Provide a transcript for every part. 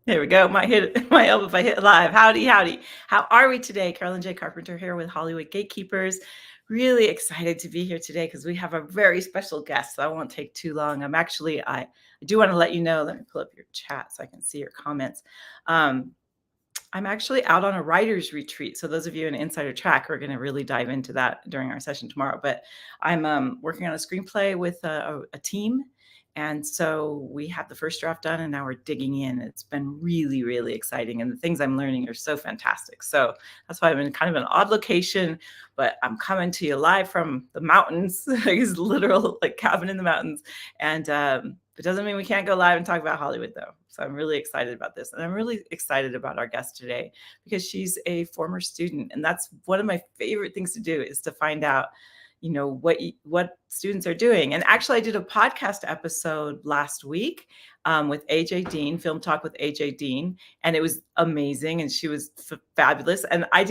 There we go. Might hit my elbow if I hit live. Howdy, howdy. How are we today? Carolyn J. Carpenter here with Hollywood Gatekeepers. Really excited to be here today because we have a very special guest. So I won't take too long. I do want to let you know. Let me pull up your chat so I can see your comments. Um, I'm actually out on a writer's retreat. So those of you in Insider Track are going to really dive into that during our session tomorrow. But I'm working on a screenplay with a team. And so we have the first draft done and now we're digging in. It's been really, really exciting. And the things I'm learning are so fantastic. So that's why I'm in kind of an odd location, but I'm coming to you live from the mountains. It's literal like cabin in the mountains. And it doesn't mean we can't go live and talk about Hollywood though. So I'm really excited about this. And I'm really excited about our guest today because she's a former student. And that's one of my favorite things to do is to find out, what students are doing. And actually I did a podcast episode last week with AJ Dean, Film Talk with AJ Dean. And it was amazing. And she was fabulous. And I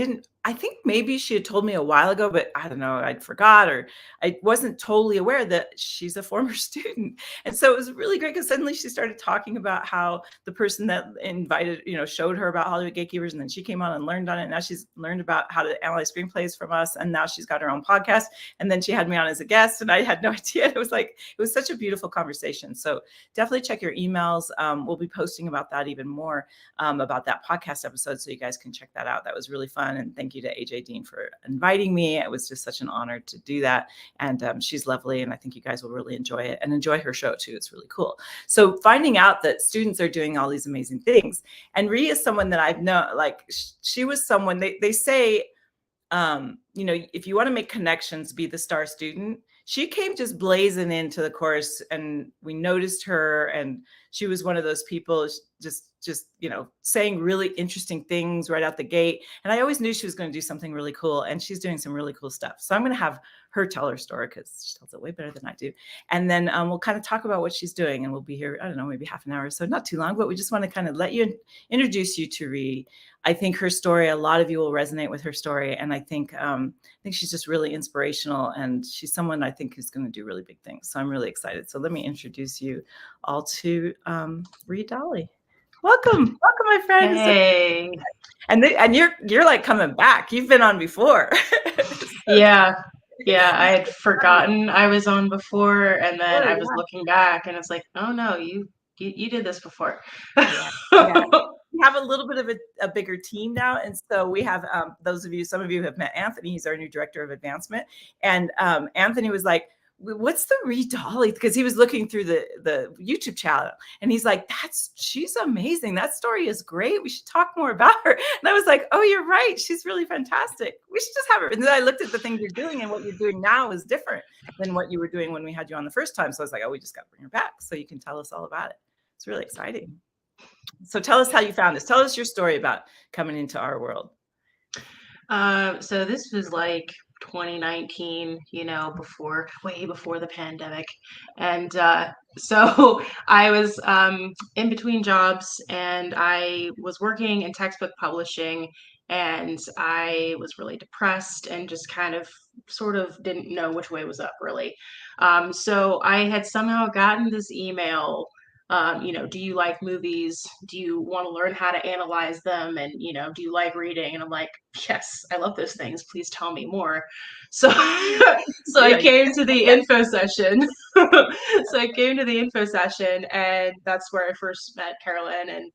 think maybe she had told me a while ago, but I don't know, I'd forgot, or I wasn't totally aware that she's a former student. And so it was really great because suddenly she started talking about how the person that invited, showed her about Hollywood Gatekeepers, and then she came on and learned on it. Now she's learned about how to analyze screenplays from us. And now she's got her own podcast. And then she had me on as a guest and I had no idea. It was such a beautiful conversation. So definitely check your emails. We'll be posting about that even more, about that podcast episode. So you guys can check that out. That was really fun. And thank you to AJ Dean for inviting me. It was just such an honor to do that. And she's lovely. And I think you guys will really enjoy it and enjoy her show too. It's really cool. So finding out that students are doing all these amazing things. And Rhee is someone that I've known, like she was someone they say, if you want to make connections, be the star student. She came just blazing into the course and we noticed her, and she was one of those people just saying really interesting things right out the gate. And I always knew she was going to do something really cool, and she's doing some really cool stuff. So I'm going to have her tell her story because she tells it way better than I do. And then we'll kind of talk about what she's doing, and we'll be here, I don't know, maybe half an hour or so, not too long, but we just want to kind of introduce you to Rhee. I think her story, a lot of you will resonate with her story. And I think she's just really inspirational, and she's someone I think is going to do really big things. So I'm really excited. So let me introduce you all to Rhee Dolly. Welcome, my friend. Hey. And you're like coming back. You've been on before. Yeah, I had forgotten I was on before, and then I was looking back, and it's like, oh no, you did this before. Yeah. We have a little bit of a bigger team now. And so we have some of you have met Anthony. He's our new director of advancement. And Anthony was like, what's the Rhee Dolly? Because he was looking through the YouTube channel and he's like, she's amazing. That story is great. We should talk more about her. And I was like, oh, you're right. She's really fantastic. We should just have her. And then I looked at the things you're doing, and what you're doing now is different than what you were doing when we had you on the first time. So I was like, oh, we just got to bring her back so you can tell us all about it. It's really exciting. So tell us how you found this. Tell us your story about coming into our world. So this was like 2019, way before the pandemic. And so I was in between jobs, and I was working in textbook publishing, and I was really depressed and just kind of sort of didn't know which way was up, really. So I had somehow gotten this email. Do you like movies? Do you want to learn how to analyze them? And, do you like reading? And I'm like, yes, I love those things. Please tell me more. So, I came to the info session. And that's where I first met Carolyn. And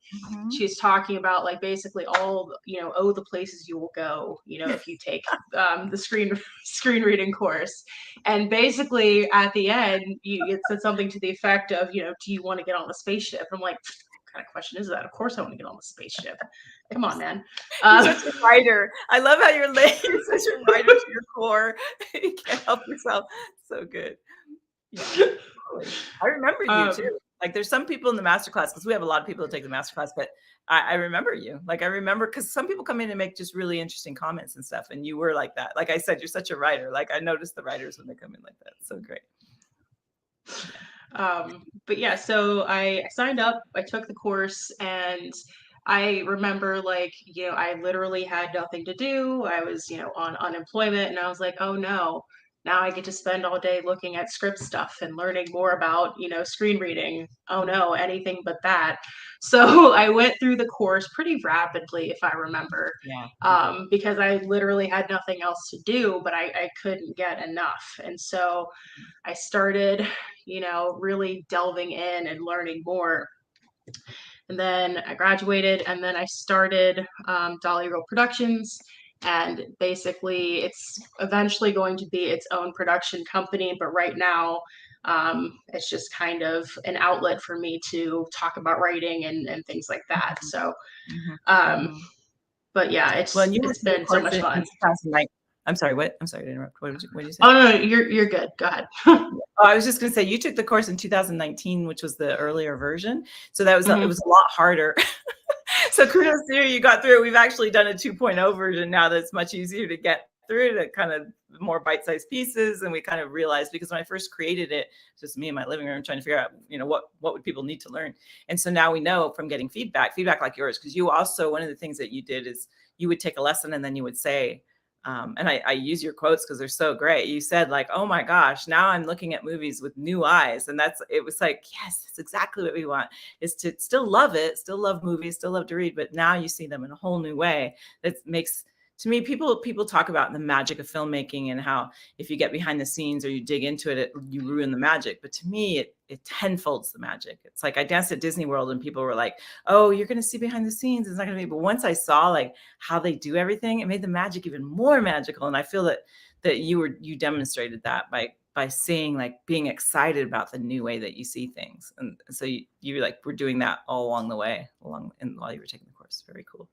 she's talking about like basically all, the places you will go, if you take the screen reading course. And basically at the end, it said something to the effect of, do you want to get on the spaceship? I'm like, what kind of question is that? Of course I want to get on the spaceship. Come on, man. You're such a writer. I love how you're such a writer to your core. You can't help yourself. So good. Yeah. I remember you too. Like there's some people in the masterclass, because we have a lot of people that take the masterclass, but I remember you. Like I remember, because some people come in and make just really interesting comments and stuff. And you were like that. Like I said, you're such a writer. Like I notice the writers when they come in like that. So great. But yeah, so I signed up, I took the course, and I remember like, I literally had nothing to do. I was, on unemployment, and I was like, oh no, now I get to spend all day looking at script stuff and learning more about, screen reading. Oh no, anything but that. So I went through the course pretty rapidly, if I remember, Yeah, you did. because I literally had nothing else to do, but I couldn't get enough. And so I started, really delving in and learning more. And then I graduated, and then I started Dolly Reel Productions. And basically, it's eventually going to be its own production company. But right now, it's just kind of an outlet for me to talk about writing and things like that. So, Mhm, um, mhm. but yeah, Well, and you went it's through the been so course much in fun. 2009. I'm sorry, what? I'm sorry to interrupt. What did you say? Oh no, you're good. Go ahead. Oh, I was just gonna say you took the course in 2019, which was the earlier version. So that was it Mhm. was a lot harder. So kudos to you, you got through it. We've actually done a 2.0 version now that's much easier to get through, to kind of more bite-sized pieces. And we kind of realized, because when I first created it, just me in my living room trying to figure out, what would people need to learn. And so now we know from getting feedback like yours, because you also, one of the things that you did is you would take a lesson and then you would say, and I use your quotes because they're so great. You said like, "Oh my gosh, now I'm looking at movies with new eyes," and it was like, yes, that's exactly what we want, is to still love it, still love movies, still love to read, but now you see them in a whole new way. That makes, to me, people talk about the magic of filmmaking and how if you get behind the scenes or you dig into it, you ruin the magic. But to me, it tenfolds the magic. It's like I danced at Disney World and people were like, "Oh, you're going to see behind the scenes. It's not going to be." But once I saw like how they do everything, it made the magic even more magical. And I feel that you demonstrated that by seeing, like, being excited about the new way that you see things. And so you like were doing that all along the way, and while you were taking the course. Very cool.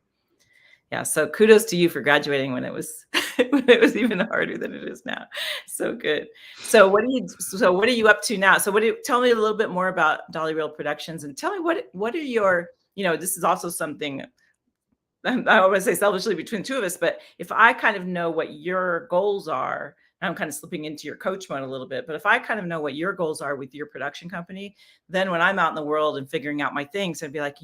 Yeah, so kudos to you for graduating when it was when it was even harder than it is now. So good. So what are you up to now? So tell me a little bit more about Dolly Reel Productions, and tell me what are your, this is also something I don't want to say selfishly between the two of us, but if I kind of know what your goals are, and I'm kind of slipping into your coach mode a little bit, but if I kind of know what your goals are with your production company, then when I'm out in the world and figuring out my things, I'd be like,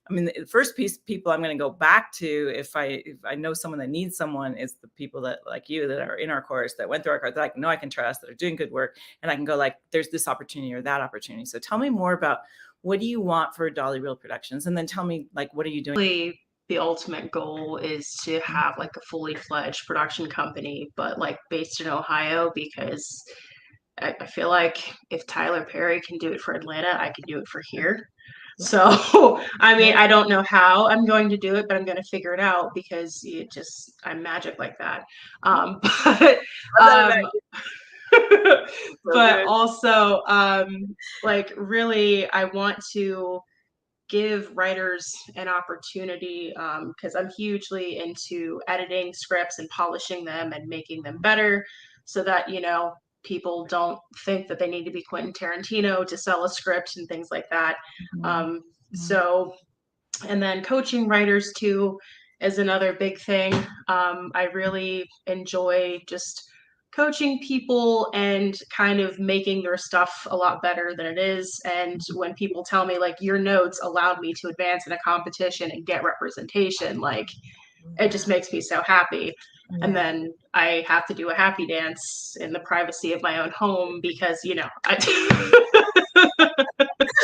I mean, the first people I'm going to go back to, if I know someone that needs someone, is the people that, like you, that are in our course, that went through our course, that I know I can trust, that are doing good work, and I can go like, there's this opportunity or that opportunity. So tell me more about, what do you want for Dolly Reel Productions, and then tell me, like, what are you doing? Really, the ultimate goal is to have like a fully fledged production company, but like based in Ohio, because I feel like if Tyler Perry can do it for Atlanta, I can do it for here. Yeah. So, I mean, Yeah. I don't know how I'm going to do it, but I'm going to figure it out because I'm magic like that. But, Love that about um, you. So but good. also, like, really, I want to give writers an opportunity, because I'm hugely into editing scripts and polishing them and making them better so that, people don't think that they need to be Quentin Tarantino to sell a script and things like that. Mhm. Um, Mhm. so, and then coaching writers too is another big thing. I really enjoy just coaching people and kind of making their stuff a lot better than it is. And when people tell me, like, your notes allowed me to advance in a competition and get representation, like, it just Yeah. makes me so happy. And Yeah. then I have to do a happy dance in the privacy of my own home because, I.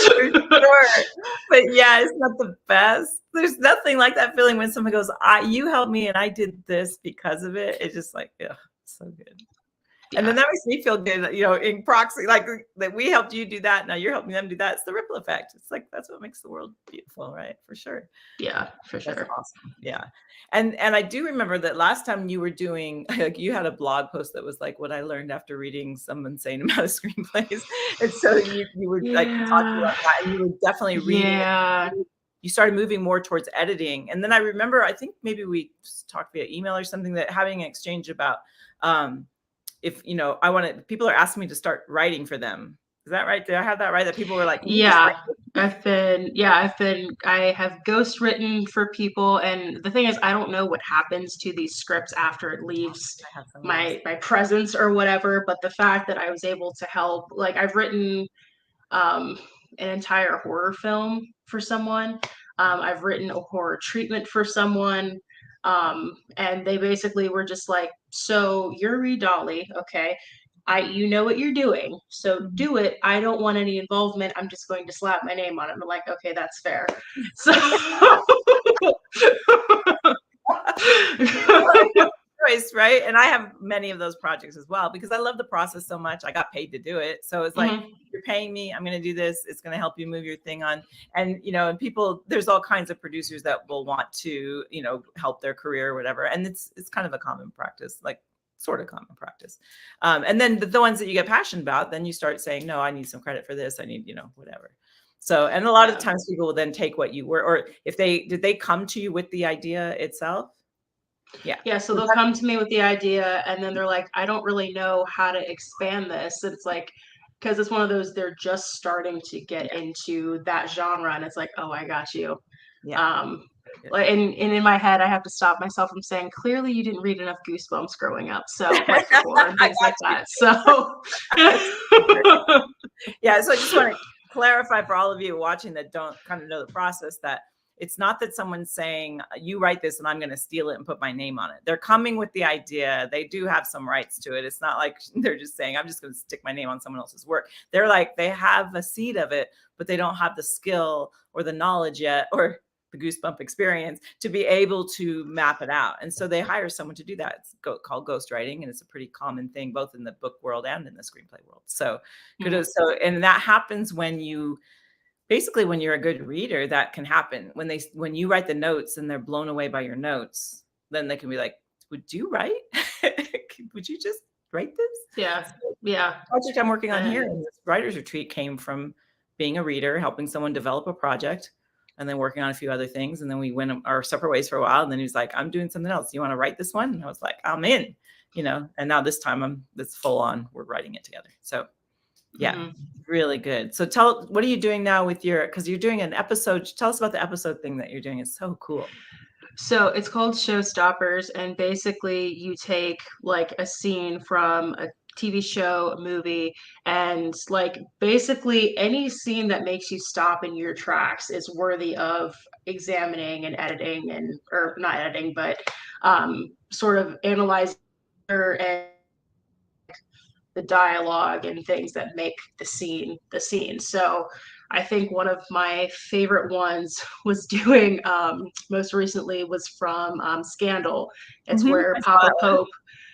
For sure. But yeah, it's not the best. There's nothing like that feeling when someone goes, you helped me and I did this because of it. It's just like, ugh, so good. And then Yeah. that makes me feel good, in proxy, like that we helped you do that. Now you're helping them do that. It's the ripple effect. It's like, that's what makes the world beautiful, right? For sure. Yeah, for That's sure. awesome. Yeah. And I do remember that last time you were doing, like, you had a blog post that was like, what I learned after reading some insane amount of screenplays. And so you were like talking Yeah. about that, and you were definitely reading it. Yeah. You started moving more towards editing. And then I remember, I think maybe we talked via email or something, that having an exchange about, if, people are asking me to start writing for them. Is that right? Did I have that right? That people were like, can you just Yeah. write? I have ghost written for people. And the thing is, I don't know what happens to these scripts after it leaves I have someone else. my presence or whatever. But the fact that I was able to help, like, I've written um, an entire horror film for someone. I've written a horror treatment for someone. And they basically were just like, so you're Rhee Dolly, okay? You know what you're doing, so do it. I don't want any involvement. I'm just going to slap my name on it. I'm like, okay, that's fair. So Choice, right? And I have many of those projects as well because I love the process so much. I got paid to do it. So it's like, you're paying me, I'm going to do this. It's going to help you move your thing on. And, and people, there's all kinds of producers that will want to, help their career or whatever. And it's kind of a common practice, like sort of common practice. And then the ones that you get passionate about, then you start saying, no, I need some credit for this. I need, whatever. So, and a lot of times people will then take what you were, or did they come to you with the idea itself? Yeah, so they'll come to me with the idea and then they're like, I don't really know how to expand this. It's like, because it's one of those, they're just starting to get into that genre and it's like, oh, I got you. And in my head, I have to stop myself from saying, clearly you didn't read enough Goosebumps growing up. So like horror and things like that. So yeah, so I just want to clarify for all of you watching that don't kind of know the process that it's not that someone's saying, you write this and I'm going to steal it and put my name on it. They're coming with the idea. They do have some rights to it. It's not like they're just saying, I'm just going to stick my name on someone else's work. They're like, they have a seed of it, but they don't have the skill or the knowledge yet, or the Goosebump experience to be able to map it out. And so they hire someone to do that. It's called ghostwriting. And it's a pretty common thing, both in the book world and in the screenplay world. So kudos. So, and that happens when basically when you're a good reader, that can happen when you write the notes and they're blown away by your notes, then they can be like, would you write? Would you just write this? Yeah. Yeah. The project I'm working on here in this writer's retreat came from being a reader, helping someone develop a project, and then working on a few other things. And then we went our separate ways for a while. And then he was like, I'm doing something else. You want to write this one? And I was like, I'm in, and now this time it's full on, we're writing it together. So yeah, really good. So what are you doing now with because you're doing an episode. Tell us about the episode thing that you're doing. It's so cool. So it's called Showstoppers. And basically you take like a scene from a TV show, a movie, and like basically any scene that makes you stop in your tracks is worthy of examining and editing or not editing, but sort of analyzing and the dialogue and things that make the scene the scene. So I think one of my favorite ones was doing most recently was from Scandal. It's where Papa Pope,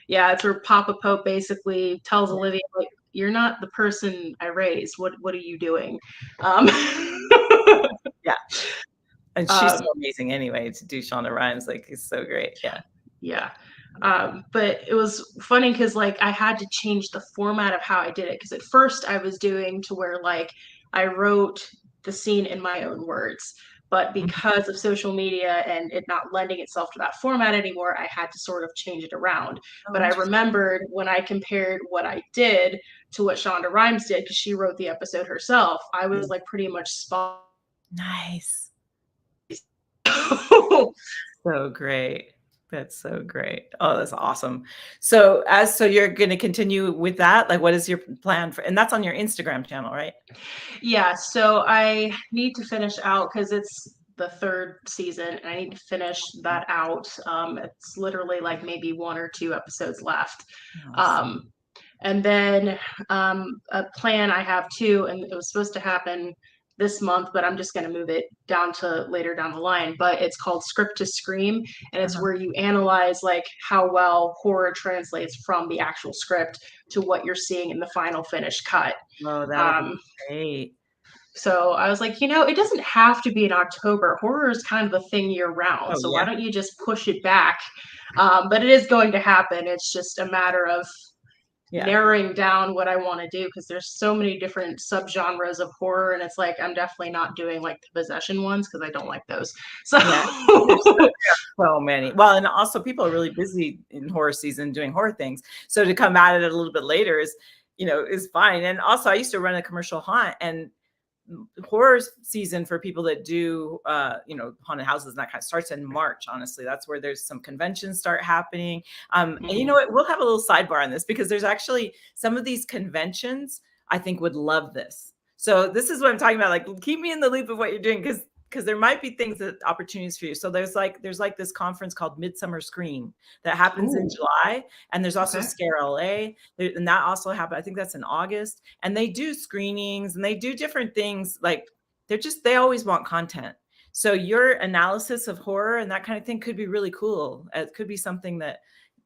it's where Papa Pope basically tells Olivia, like, you're not the person I raised. What are you doing? Yeah. And she's so amazing anyway to do Shonda Rhimes. Like, he's so great. Yeah. Yeah. But it was funny because like I had to change the format of how I did it. Because at first I was doing to where like I wrote the scene in my own words. But because of social media and it not lending itself to that format anymore, I had to sort of change it around. But I remembered when I compared what I did to what Shonda Rhimes did, because she wrote the episode herself, I was like pretty much spot. Nice. So great. That's so great. Oh, that's awesome. So you're going to continue with that? Like, what is your plan and that's on your Instagram channel, right? Yeah. So I need to finish out because it's the third season and I need to finish that out. It's literally like maybe 1 or 2 episodes left. Awesome. And then a plan I have too, and it was supposed to happen this month, but I'm just going to move it down to later down the line. But it's called Script to Scream, and it's where you analyze like how well horror translates from the actual script to what you're seeing in the final finished cut. Oh, that would be great. So I was like, it doesn't have to be in October. Horror is kind of a thing year round. So why don't you just push it back? But it is going to happen. It's just a matter of narrowing down what I want to do because there's so many different subgenres of horror, and it's like I'm definitely not doing like the possession ones because I don't like those. So so many. Well, and also people are really busy in horror season doing horror things. So to come at it a little bit later is fine. And also I used to run a commercial haunt, and horror season for people that do haunted houses and that kind of starts in March. Honestly, that's where there's some conventions start happening. And you know what, we'll have a little sidebar on this because there's actually some of these conventions I think would love this. So this is what I'm talking about. Like, keep me in the loop of what you're doing because because there might be things that opportunities for you. So there's like this conference called Midsummer Screen that happens in Ooh, July, and there's also okay. Scare LA, and that also happened. I think that's in August, and they do screenings and they do different things. Like they always want content. So your analysis of horror and that kind of thing could be really cool. It could be something that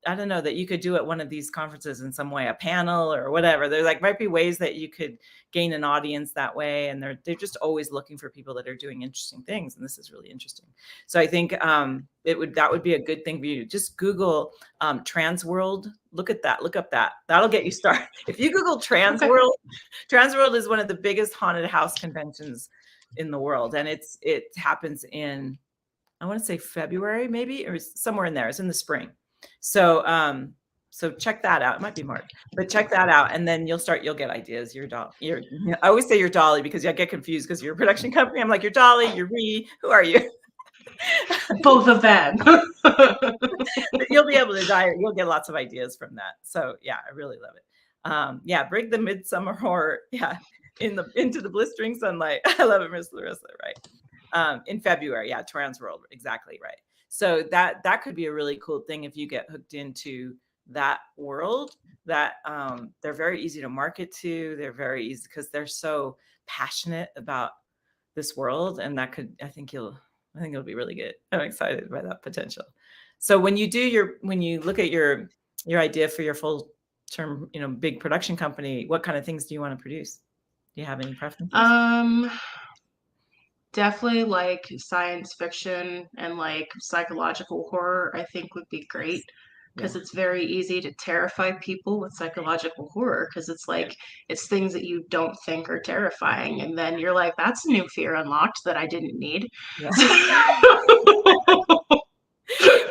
I don't know that you could do at one of these conferences in some way, a panel or whatever. There like might be ways that you could gain an audience that way, and they're just always looking for people that are doing interesting things, and this is really interesting. So I think that would be a good thing for you. Just Google Trans World. Look at that. Look up that. That'll get you started. If you Google Trans Okay. World, Trans World is one of the biggest haunted house conventions in the world, and it happens in I want to say February maybe or somewhere in there. It's in the spring. So so check that out. It might be March, but check that out, and then you'll get ideas. I always say you're Dolly because I get confused because you're a production company. I'm like, you're Dolly, you're Rhee. Who are you? Both of them. You'll be able to you'll get lots of ideas from that. So yeah, I really love it. Yeah, bring the midsummer horror. Yeah, into the blistering sunlight. I love it, Miss Larissa. Right. In February. Yeah, Trans World. Exactly right. So that could be a really cool thing if you get hooked into that world. That they're very easy to market to. They're very easy because they're so passionate about this world, and I think it'll be really good. I'm excited by that potential. So when you look at your idea for your full term, big production company, what kind of things do you want to produce? Do you have any preferences? Definitely like science fiction and like psychological horror, I think would be great because Yeah. it's very easy to terrify people with psychological horror because it's like it's things that you don't think are terrifying and then you're like that's a new fear unlocked that I didn't need. Yeah.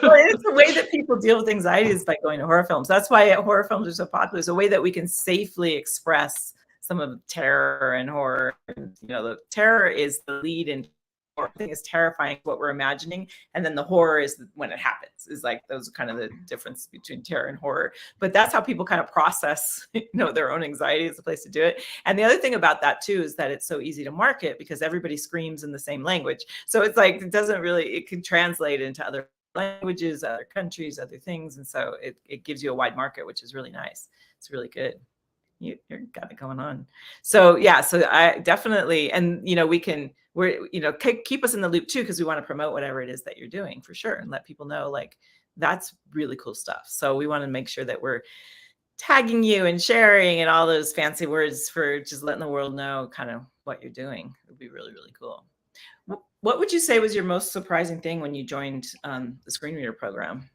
Well, it's the way that people deal with anxiety is by going to horror films. That's why horror films are so popular. It's a way that we can safely express some of the terror and horror. The terror is the lead in horror. Thing is terrifying what we're imagining, and then the horror is when it happens. Is like those are kind of the difference between terror and horror. But that's how people kind of process, their own anxiety. Is a place to do it. And the other thing about that too is that it's so easy to market because everybody screams in the same language. So it's like it can translate into other languages, other countries, other things. And so it gives you a wide market, which is really nice. It's really good. You're got it going on. So yeah, so I definitely, and keep us in the loop too, because we want to promote whatever it is that you're doing for sure and let people know like that's really cool stuff. So we want to make sure that we're tagging you and sharing and all those fancy words for just letting the world know kind of what you're doing. It would be really, really cool. What would you say was your most surprising thing when you joined the Screenreader program?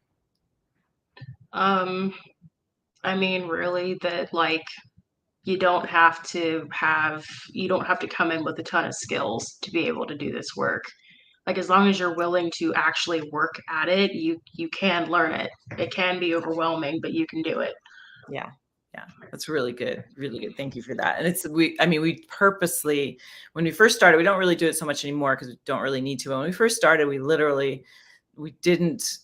I mean really that like you don't have to come in with a ton of skills to be able to do this work. Like as long as you're willing to actually work at it, you can learn it. It can be overwhelming, but you can do it. Yeah. Yeah, that's really good. Really good. Thank you for that. And we purposely, when we first started, we don't really do it so much anymore because we don't really need to. But when we first started, we didn't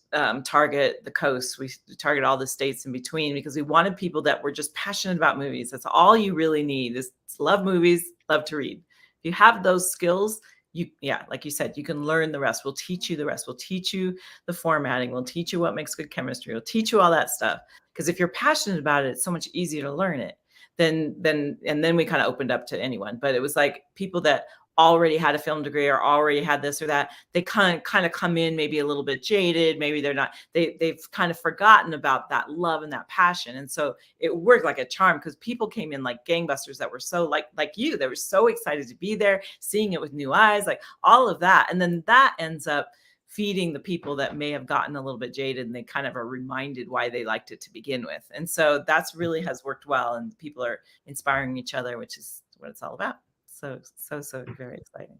target the coast. We target all the states in between because we wanted people that were just passionate about movies. That's all you really need is love movies, love to read. If you have those skills, like you said, you can learn the rest. We'll teach you the rest. We'll teach you the formatting. We'll teach you what makes good chemistry. We'll teach you all that stuff. Because if you're passionate about it, it's so much easier to learn it. Then we kind of opened up to anyone. But it was like people that already had a film degree or already had this or that, they kind of come in maybe a little bit jaded. Maybe they've kind of forgotten about that love and that passion. And so it worked like a charm because people came in like gangbusters that were so like you, they were so excited to be there, seeing it with new eyes, like all of that. And then that ends up feeding the people that may have gotten a little bit jaded and they kind of are reminded why they liked it to begin with. And so that's really has worked well. And people are inspiring each other, which is what it's all about. So very exciting.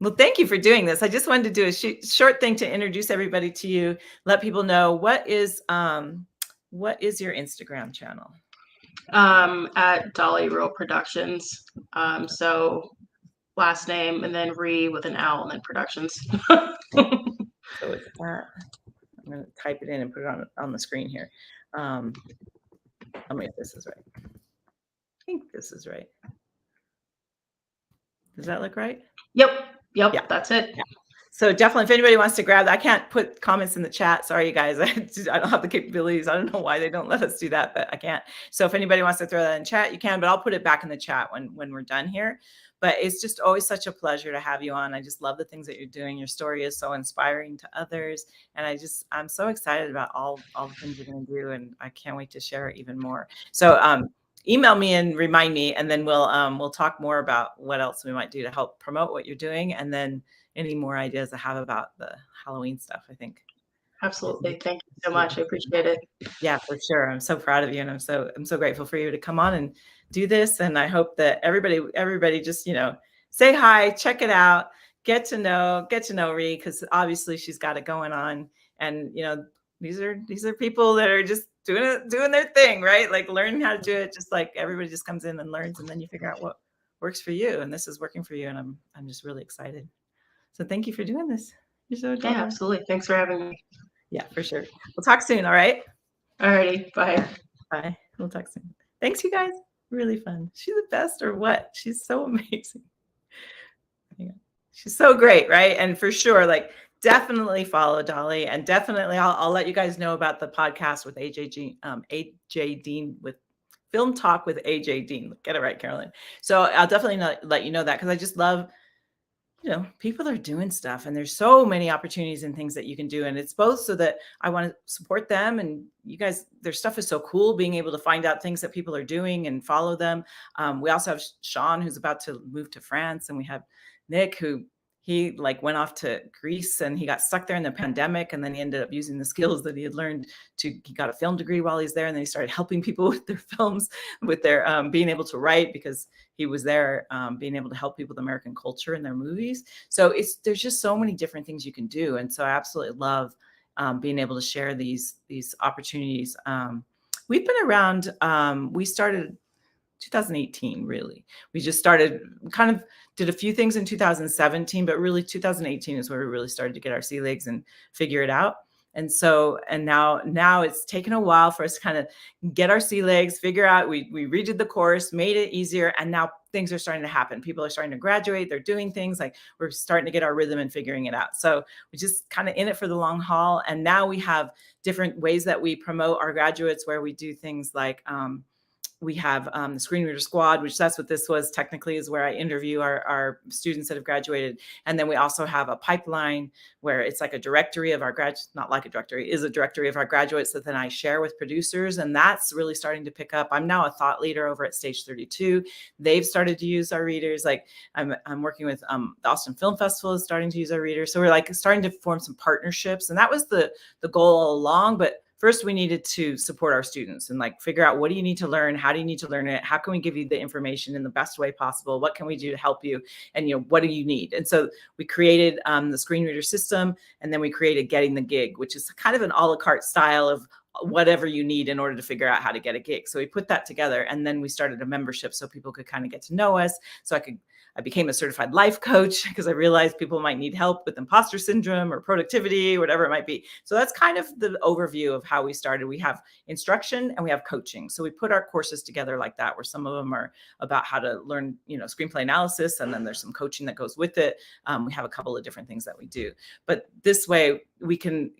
Well, thank you for doing this. I just wanted to do a short thing to introduce everybody to you, let people know what is your Instagram channel? At Dolly Real Productions. So last name and then Rhee with an L and then Productions. So it's that. I'm going to type it in and put it on the screen here. Tell me if this is right. I think this is right. Does that look right? Yep. Yep, Yeah. that's it. Yeah. So definitely, if anybody wants to grab that, I can't put comments in the chat. Sorry, you guys. I don't have the capabilities. I don't know why they don't let us do that, but I can't. So if anybody wants to throw that in chat, you can, but I'll put it back in the chat when we're done here. But it's just always such a pleasure to have you on. I just love the things that you're doing. Your story is so inspiring to others. And I'm so excited about all the things you're going to do. And I can't wait to share even more. So email me and remind me, and then we'll talk more about what else we might do to help promote what you're doing. And then any more ideas I have about the Halloween stuff, I think. Absolutely. Thank you so much. I appreciate it. Yeah, for sure. I'm so proud of you, and I'm so grateful for you to come on and do this. And I hope that everybody just, say hi, check it out, get to know Rhee, because obviously she's got it going on. And these are people that are just doing their thing, right? Like learning how to do it, just like everybody just comes in and learns, and then you figure out what works for you. And this is working for you, and I'm just really excited. So thank you for doing this. You're so Yeah, adorable. absolutely. Thanks for having me. Yeah, for sure. We'll talk soon. All right. Alrighty. Bye. Bye. We'll talk soon. Thanks, you guys. Really fun. She's the best, or what? She's so amazing. Yeah. She's so great, right? And for sure, like definitely follow Dolly, and definitely I'll let you guys know about the podcast with AJ Dean, with Film Talk with AJ Dean. Get it right, Carolyn. So I'll definitely let you know that, because I just love, people are doing stuff, and there's so many opportunities and things that you can do. And it's both so that I want to support them, and you guys, their stuff is so cool, being able to find out things that people are doing and follow them. We also have Sean, who's about to move to France, and we have Nick, who he like went off to Greece, and he got stuck there in the pandemic, and then he ended up using the skills that he had learned he got a film degree while he's there, and then he started helping people with their films, with their being able to write, because he was there being able to help people with American culture in their movies. So there's just so many different things you can do, and so I absolutely love being able to share these opportunities. We've been around. We started 2018, really. We just started, kind of did a few things in 2017, but really 2018 is where we really started to get our sea legs and figure it out. And so, and now it's taken a while for us to kind of get our sea legs, figure out, we redid the course, made it easier. And now things are starting to happen. People are starting to graduate. They're doing things, like we're starting to get our rhythm and figuring it out. So we just kind of in it for the long haul. And now we have different ways that we promote our graduates, where we do things like, we have the Screenreader Squad, which that's what this was technically, is where I interview our students that have graduated. And then we also have a pipeline, where it's like a directory of our graduates, not like a directory, is a directory of our graduates that then I share with producers. And that's really starting to pick up. I'm now a thought leader over at Stage 32. They've started to use our readers. Like I'm working with the Austin Film Festival is starting to use our readers. So we're like starting to form some partnerships. And that was the goal all along. But first, we needed to support our students and like figure out, what do you need to learn? How do you need to learn it? How can we give you the information in the best way possible? What can we do to help you? And, what do you need? And so we created the Screenreader system, and then we created Getting the Gig, which is kind of an a la carte style of whatever you need in order to figure out how to get a gig. So we put that together, and then we started a membership so people could kind of get to know us. So I became a certified life coach, because I realized people might need help with imposter syndrome or productivity, whatever it might be. So that's kind of the overview of how we started. We have instruction and we have coaching. So we put our courses together like that, where some of them are about how to learn, screenplay analysis, and then there's some coaching that goes with it. We have a couple of different things that we do. But this way we can,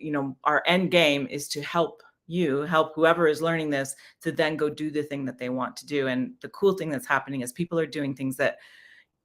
our end game is to help whoever is learning this to then go do the thing that they want to do. And the cool thing that's happening is people are doing things that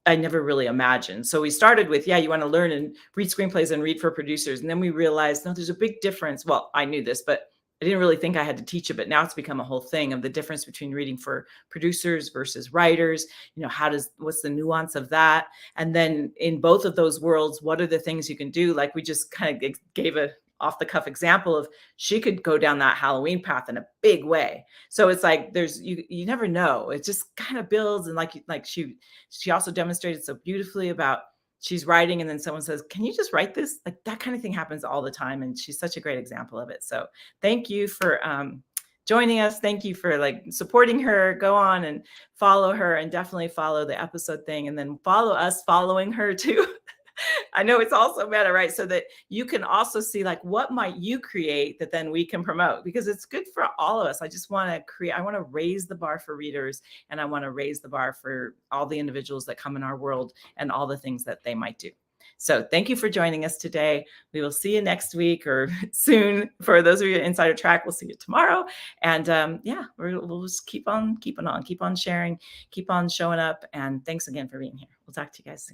I never really imagined. So we started with, you want to learn and read screenplays and read for producers. And then we realized, no, there's a big difference. Well, I knew this, but I didn't really think I had to teach it, but now it's become a whole thing of the difference between reading for producers versus writers. What's the nuance of that? And then in both of those worlds, what are the things you can do? Like we just kind of gave a off the cuff example of, she could go down that Halloween path in a big way. So it's like, you never know. It just kind of builds. And like she also demonstrated so beautifully about, she's writing and then someone says, can you just write this? Like that kind of thing happens all the time. And she's such a great example of it. So thank you for joining us. Thank you for supporting her. Go on and follow her, and definitely follow the episode thing, and then follow us following her too. I know it's also meta, right? So that you can also see what might you create that then we can promote, because it's good for all of us. I just want to I want to raise the bar for readers, and I want to raise the bar for all the individuals that come in our world and all the things that they might do. So thank you for joining us today. We will see you next week or soon. For those of you Insider Track, we'll see you tomorrow. And yeah, we'll just keep on sharing, keep on showing up. And thanks again for being here. We'll talk to you guys soon.